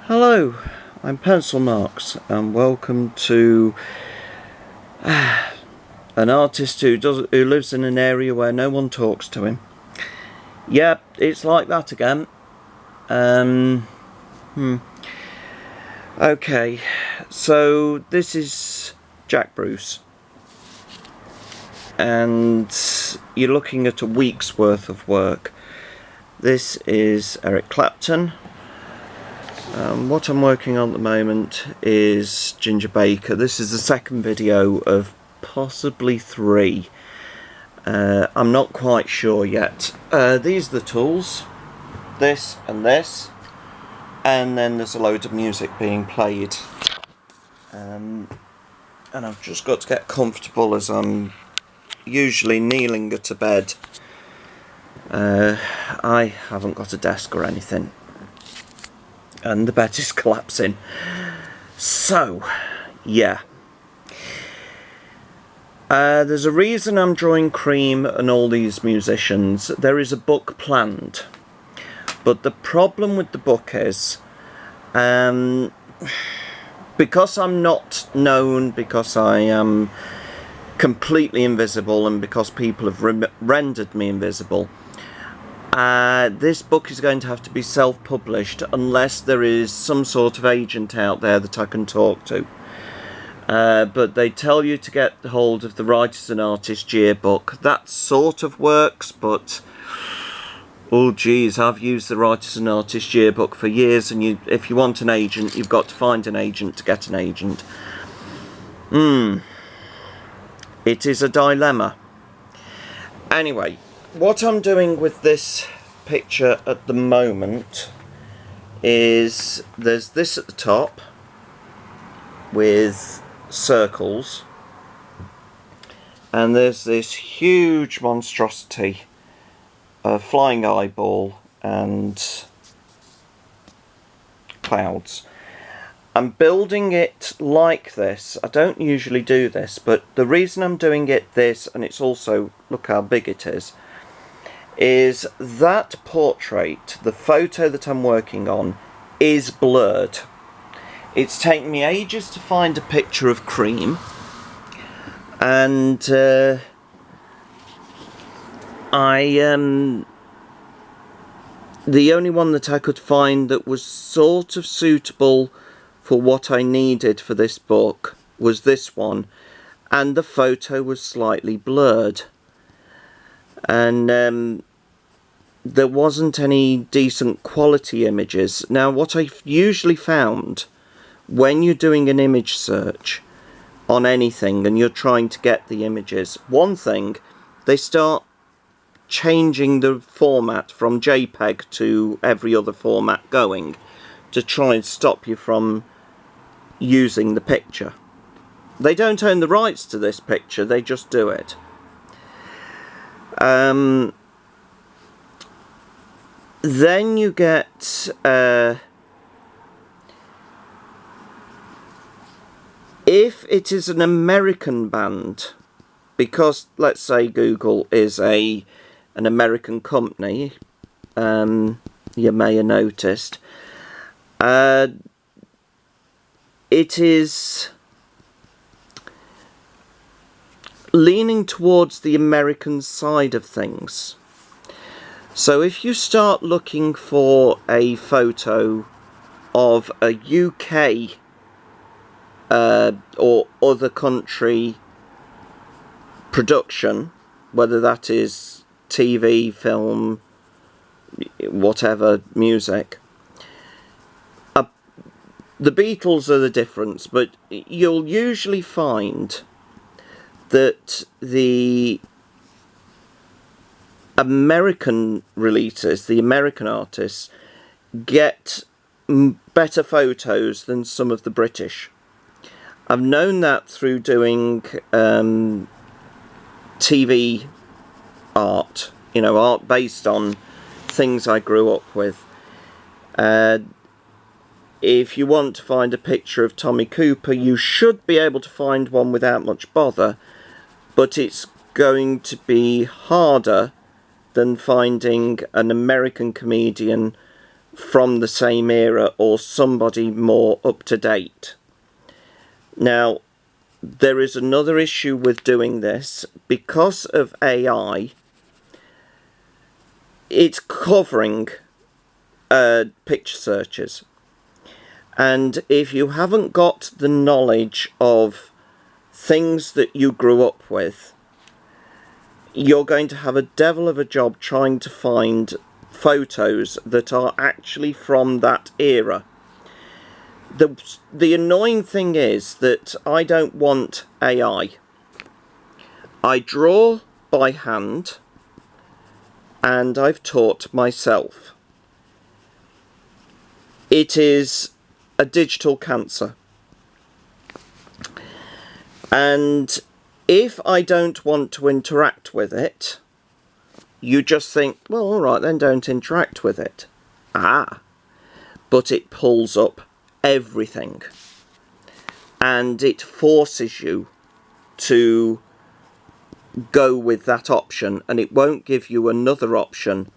Hello, I'm Pencil Marks and welcome to an artist who lives in an area where no one talks to him. Yep, it's like that again. Okay, so this is Jack Bruce and you're looking at a week's worth of work. This is Eric Clapton. What I'm working on at the moment is Ginger Baker. This is the second video of possibly 3. I'm not quite sure yet. These are the tools, this and this, and then there's a load of music being played. And I've just got to get comfortable as I'm usually kneeling at a bed. I haven't got a desk or anything. And the bed is collapsing. So, yeah. There's a reason I'm drawing Cream and all these musicians. There is a book planned. But the problem with the book is, because I'm not known, because I am completely invisible, and because people have rendered me invisible, this book is going to have to be self-published unless there is some sort of agent out there that I can talk to. But they tell you to get hold of the Writers and Artists Yearbook. That sort of works, but oh geez, I've used the Writers and Artists Yearbook for years, and if you want an agent, you've got to find an agent to get an agent. It is a dilemma. Anyway, what I'm doing with this picture at the moment is there's this at the top with circles, and there's this huge monstrosity, a flying eyeball and clouds. I'm building it like this. I don't usually do this, but the reason I'm doing it this, and it's also, look how big it is that portrait, the photo that I'm working on, is blurred. It's taken me ages to find a picture of Cream, and the only one that I could find that was sort of suitable for what I needed for this book was this one, and the photo was slightly blurred, and there wasn't any decent quality images. Now, what I've usually found when you're doing an image search on anything and you're trying to get the images, one thing, they start changing the format from JPEG to every other format going to try and stop you from using the picture. They don't own the rights to this picture, they just do it. Then you get if it is an American band, because let's say Google is an American company, you may have noticed, it is leaning towards the American side of things. So if you start looking for a photo of a UK or other country production, whether that is TV, film, whatever, music, the Beatles are the difference, but you'll usually find that the American releases, the American artists, get better photos than some of the British. I've known that through doing TV art, you know, art based on things I grew up with. If you want to find a picture of Tommy Cooper, you should be able to find one without much bother, but it's going to be harder than finding an American comedian from the same era or somebody more up to date. Now, there is another issue with doing this. Because of AI, it's covering picture searches. And if you haven't got the knowledge of things that you grew up with, you're going to have a devil of a job trying to find photos that are actually from that era. The annoying thing is that I don't want AI. I draw by hand, and I've taught myself. It is a digital cancer. And if I don't want to interact with it, you just think, well, all right, then don't interact with it. But it pulls up everything. And it forces you to go with that option, and it won't give you another option.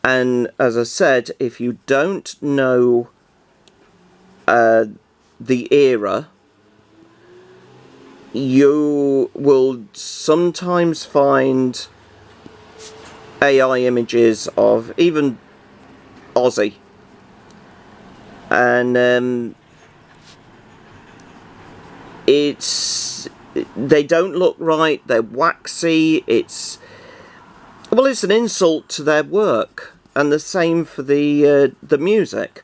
And as I said, if you don't know the era, you will sometimes find AI images of even Ozzy, and they don't look right, they're waxy, it's an insult to their work. And the same for the music.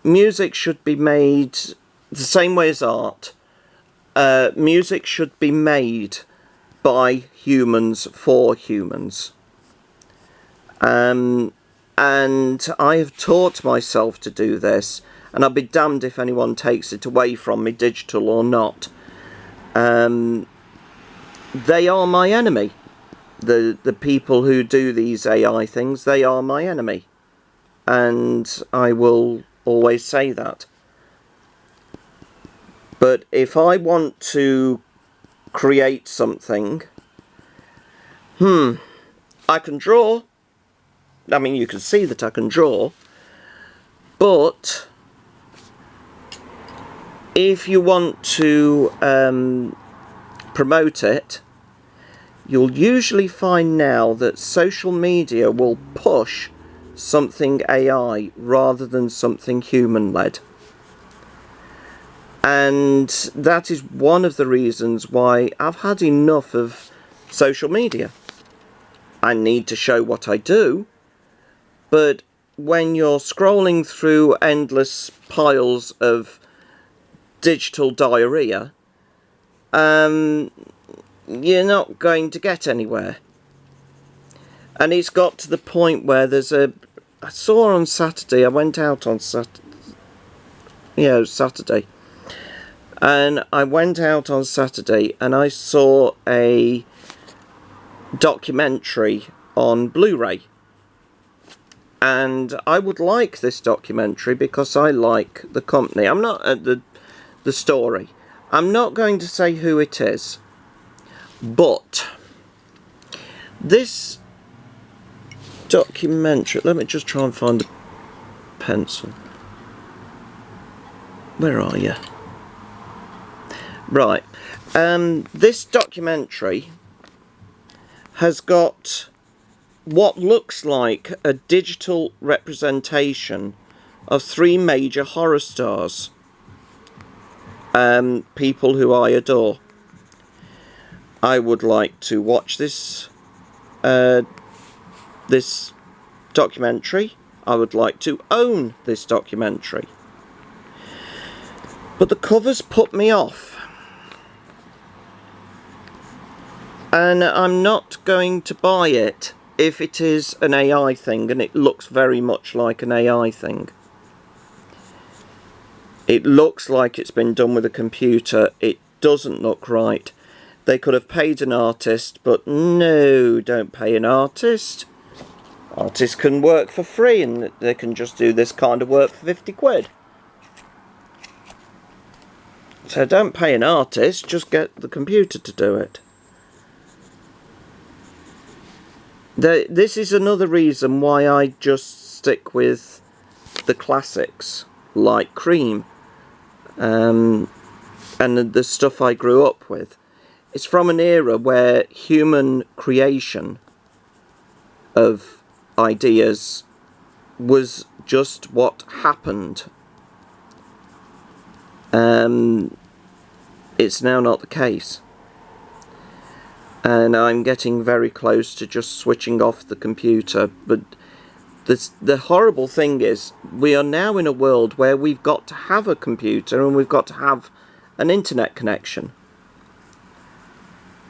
Music should be made the same way as art. Music should be made by humans for humans. And I have taught myself to do this, and I'll be damned if anyone takes it away from me, digital or not. They are my enemy. The people who do these AI things, they are my enemy. And I will always say that. But if I want to create something, I can draw. I mean, you can see that I can draw. But if you want to promote it, you'll usually find now that social media will push something AI rather than something human-led. And that is one of the reasons why I've had enough of social media. I need to show what I do, but when you're scrolling through endless piles of digital diarrhea, you're not going to get anywhere. And it's got to the point where I saw on Saturday, I went out on Saturday, and I went out on Saturday and I saw a documentary on Blu-ray. And I would like this documentary because I like the company. I'm not the story. I'm not going to say who it is. But this documentary, let me just try and find a pencil. Where are you? Right. This documentary has got what looks like a digital representation of 3 major horror stars. People who I adore. I would like to watch this this documentary. I would like to own this documentary. But the covers put me off. And I'm not going to buy it if it is an AI thing, and it looks very much like an AI thing. It looks like it's been done with a computer. It doesn't look right. They could have paid an artist, but no, don't pay an artist. Artists can work for free, and they can just do this kind of work for 50 quid. So don't pay an artist, just get the computer to do it. This is another reason why I just stick with the classics like Cream, and the stuff I grew up with. It's from an era where human creation of ideas was just what happened. It's now not the case. And I'm getting very close to just switching off the computer. But the horrible thing is, we are now in a world where we've got to have a computer and we've got to have an internet connection.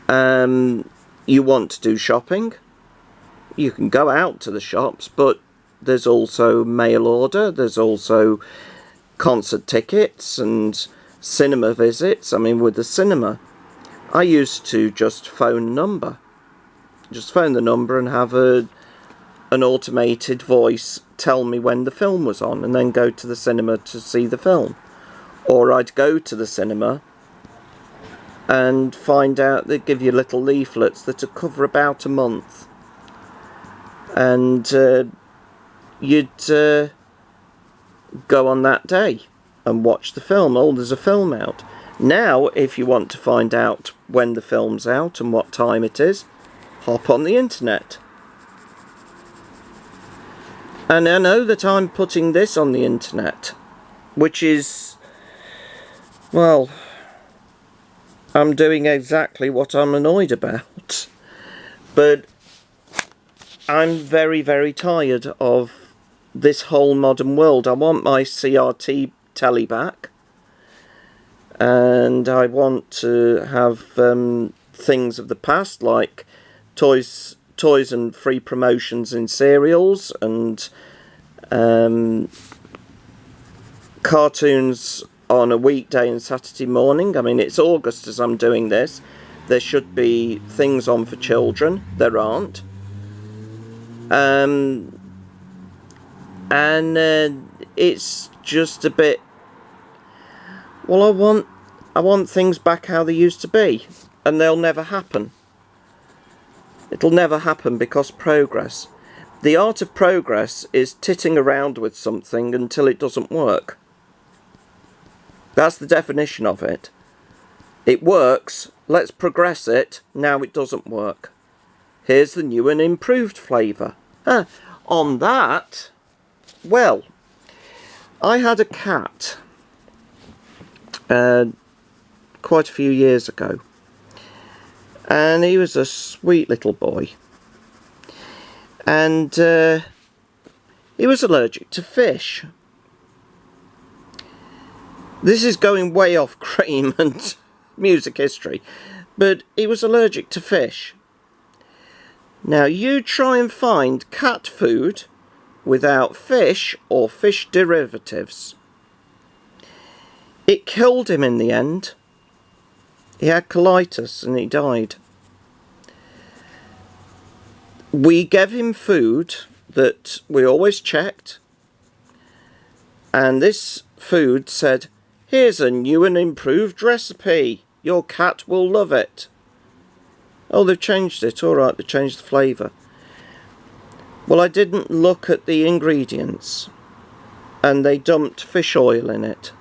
You want to do shopping, you can go out to the shops, but there's also mail order, there's also concert tickets and cinema visits. I mean, with the cinema, I used to just phone the number and have an automated voice tell me when the film was on, and then go to the cinema to see the film. Or I'd go to the cinema and find out they give you little leaflets that will cover about a month, and you'd go on that day and watch the film. Oh, there's a film out. Now, if you want to find out when the film's out and what time it is, hop on the internet. And I know that I'm putting this on the internet, which is, well, I'm doing exactly what I'm annoyed about. But I'm very, very tired of this whole modern world. I want my CRT telly back. And I want to have things of the past, like toys and free promotions in cereals, and cartoons on a weekday and Saturday morning. I mean, it's August as I'm doing this. There should be things on for children. There aren't. And it's just a bit... Well, I want things back how they used to be, and they'll never happen. It'll never happen because progress. The art of progress is titting around with something until it doesn't work. That's the definition of it. It works, let's progress it, now it doesn't work. Here's the new and improved flavour. On that, well, I had a cat quite a few years ago, and he was a sweet little boy, and he was allergic to fish. This is going way off Cream and music history, but he was allergic to fish. Now you try and find cat food without fish or fish derivatives. It killed him in the end. He had colitis and he died. We gave him food that we always checked, and this food said, "Here's a new and improved recipe. Your cat will love it." Oh, they've changed it. Alright, they've changed the flavour. Well, I didn't look at the ingredients, and they dumped fish oil in it.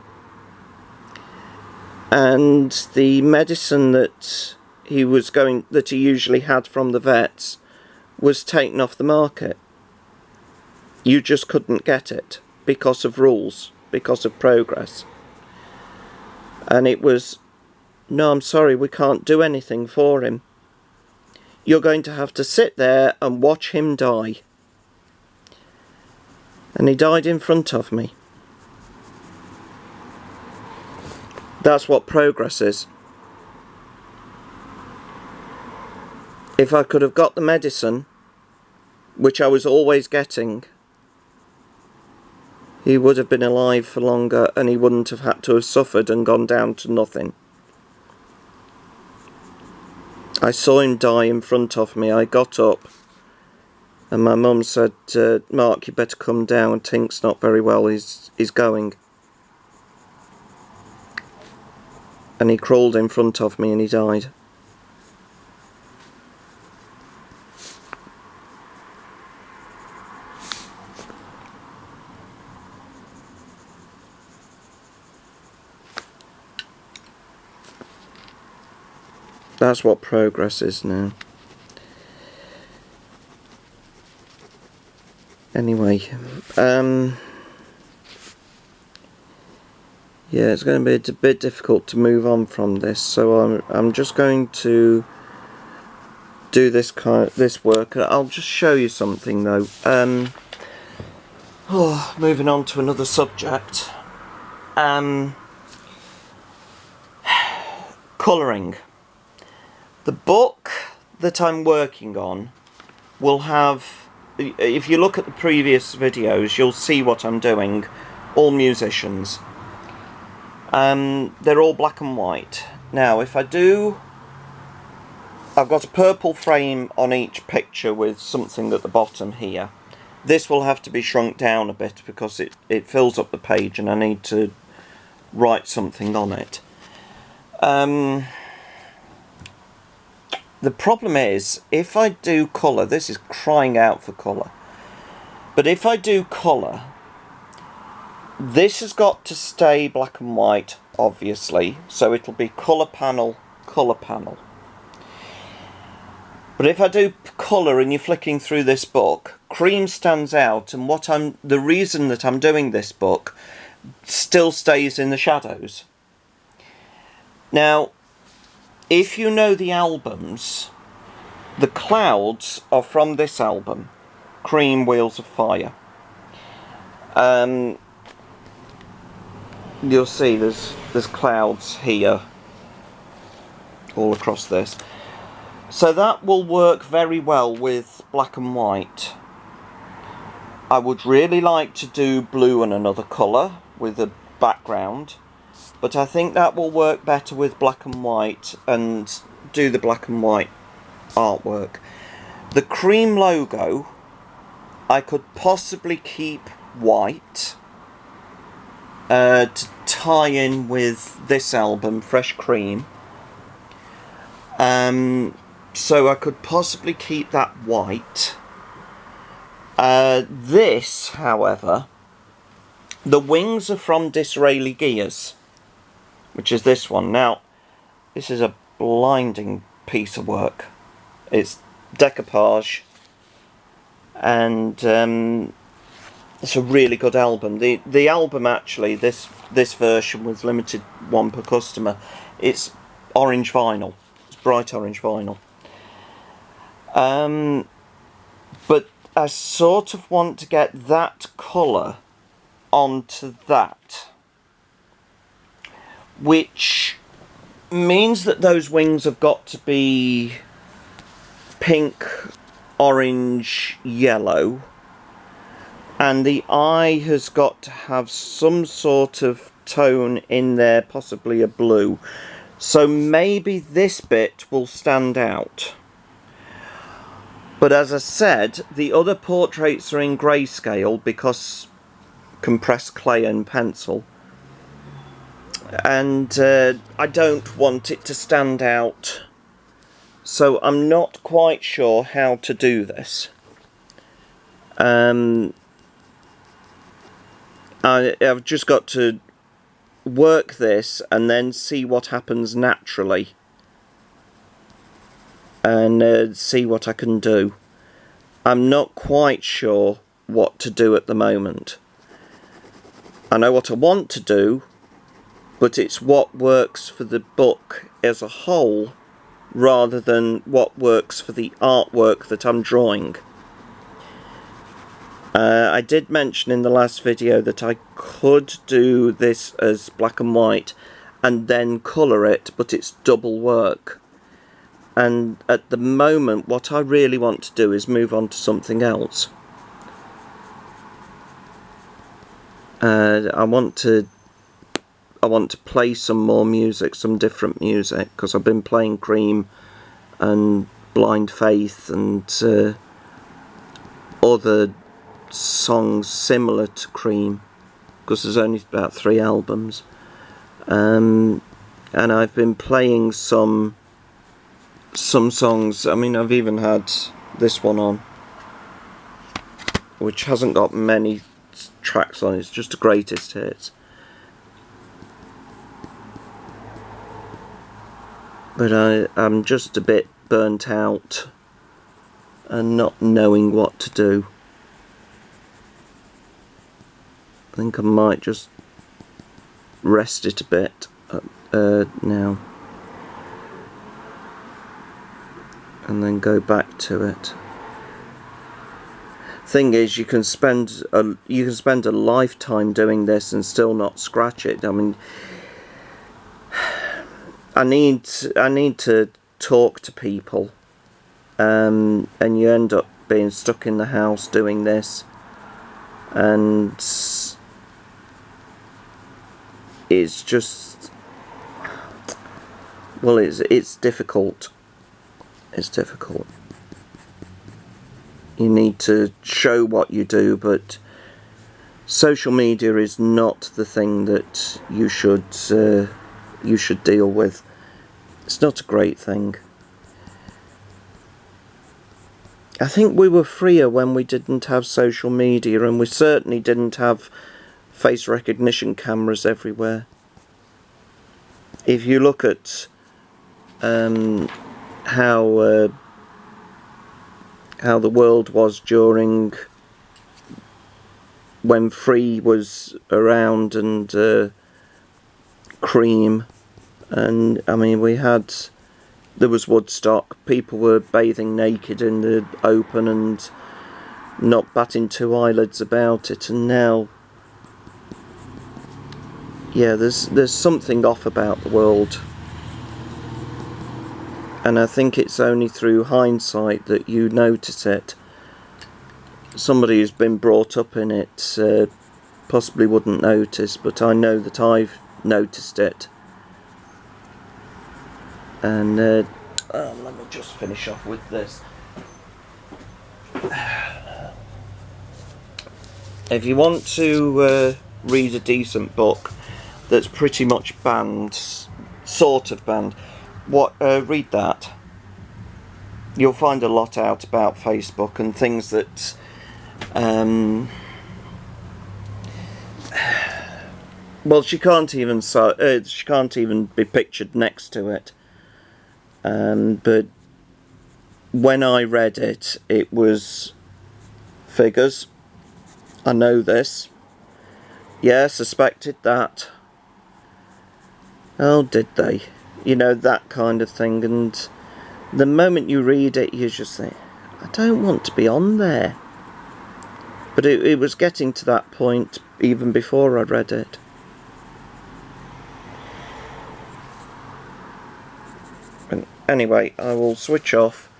And the medicine that he usually had from the vets was taken off the market. You just couldn't get it because of rules, because of progress. And it was, "No, I'm sorry, we can't do anything for him. You're going to have to sit there and watch him die." And he died in front of me. That's what progress is. If I could have got the medicine, which I was always getting, he would have been alive for longer, and he wouldn't have had to have suffered and gone down to nothing. I saw him die in front of me. I got up, and my mum said, "Mark, you better come down. Tink's not very well. He's going." And he crawled in front of me and he died. That's what progress is now. Anyway, yeah, it's going to be a bit difficult to move on from this, so I'm just going to do this work. I'll just show you something though. Moving on to another subject. Colouring. The book that I'm working on will have, if you look at the previous videos, you'll see what I'm doing. All musicians. They're all black and white. Now, if I do, I've got a purple frame on each picture with something at the bottom here. This will have to be shrunk down a bit because it fills up the page and I need to write something on it. The problem is, if I do colour, this is crying out for colour, but if I do colour, this has got to stay black and white, obviously, so it'll be colour panel, colour panel. But if I do colour and you're flicking through this book, cream stands out, and the reason that I'm doing this book still stays in the shadows. Now, if you know the albums, the clouds are from this album, Cream Wheels of Fire. You'll see there's clouds here all across this. So that will work very well with black and white. I would really like to do blue and another colour with a background, but I think that will work better with black and white and do the black and white artwork. The cream logo I could possibly keep white to tie in with this album, Fresh Cream. So I could possibly keep that white. This, however, the wings are from Disraeli Gears, which is this one. Now, this is a blinding piece of work. It's decoupage, and it's a really good album. The album, actually, this version was limited one per customer. It's orange vinyl. It's bright orange vinyl. But I sort of want to get that colour onto that, which means that those wings have got to be pink, orange, yellow, and the eye has got to have some sort of tone in there, possibly a blue. So maybe this bit will stand out. But as I said, the other portraits are in grayscale because compressed clay and pencil. And I don't want it to stand out. So I'm not quite sure how to do this. I've just got to work this and then see what happens naturally. And see what I can do. I'm not quite sure what to do at the moment. I know what I want to do, but it's what works for the book as a whole rather than what works for the artwork that I'm drawing. I did mention in the last video that I could do this as black and white and then colour it, but it's double work. And at the moment, what I really want to do is move on to something else. I want to play some more music, some different music, because I've been playing Cream and Blind Faith and other songs similar to Cream, because there's only about 3 albums. And I've been playing some songs. I mean, I've even had this one on, which hasn't got many tracks on, it's just the greatest hits. but I'm just a bit burnt out and not knowing what to do. I think I might just rest it a bit now and then go back to it. Thing is, you can spend a lifetime doing this and still not scratch it. I mean, I need to talk to people, and you end up being stuck in the house doing this, and it's just, well, it's difficult. It's difficult. You need to show what you do, but social media is not the thing that you should deal with. It's not a great thing. I think we were freer when we didn't have social media, and we certainly didn't have face recognition cameras everywhere. If you look at how the world was during when Free was around, and Cream, and I mean, there was Woodstock, people were bathing naked in the open and not batting two eyelids about it, and now, yeah, there's something off about the world. And I think it's only through hindsight that you notice it. Somebody who's been brought up in it possibly wouldn't notice, but I know that I've noticed it. And let me just finish off with this. If you want to read a decent book that's pretty much banned, sort of banned, read that. You'll find a lot out about Facebook and things that well, she can't even be pictured next to it. But when I read it, it was figures. I know this. Yeah, suspected that. Oh, did they? You know, that kind of thing. And the moment you read it, you just think, I don't want to be on there. But it was getting to that point even before I read it. And anyway, I will switch off.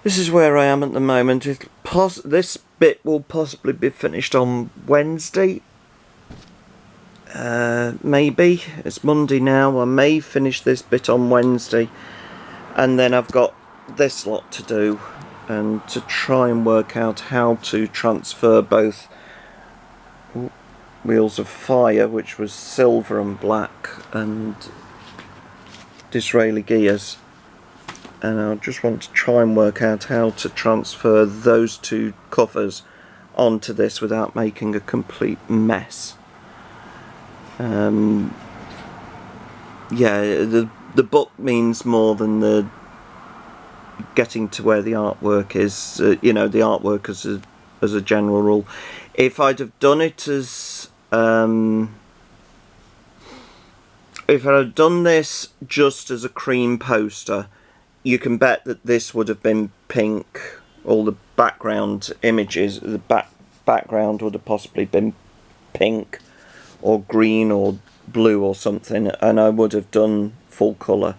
This is where I am at the moment. This bit will possibly be finished on Wednesday. Maybe. It's Monday now. I may finish this bit on Wednesday, and then I've got this lot to do, and to try and work out how to transfer both Wheels of Fire, which was silver and black, and Disraeli gears, and I just want to try and work out how to transfer those two covers onto this without making a complete mess. Yeah, the book means more than the getting to where the artwork is. You know, the artwork as a general rule. If I'd have done it as if I'd have done this just as a cream poster, you can bet that this would have been pink. All the background images, the background would have possibly been pink or green or blue or something, and I would have done full colour.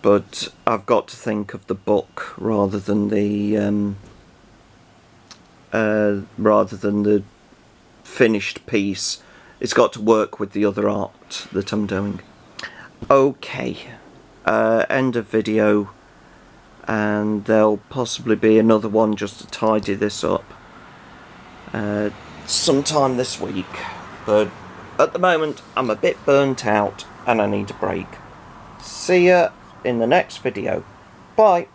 But I've got to think of the book rather than the finished piece. It's got to work with the other art that I'm doing. Okay, end of video, and there'll possibly be another one just to tidy this up sometime this week. But at the moment, I'm a bit burnt out and I need a break. See ya in the next video. Bye.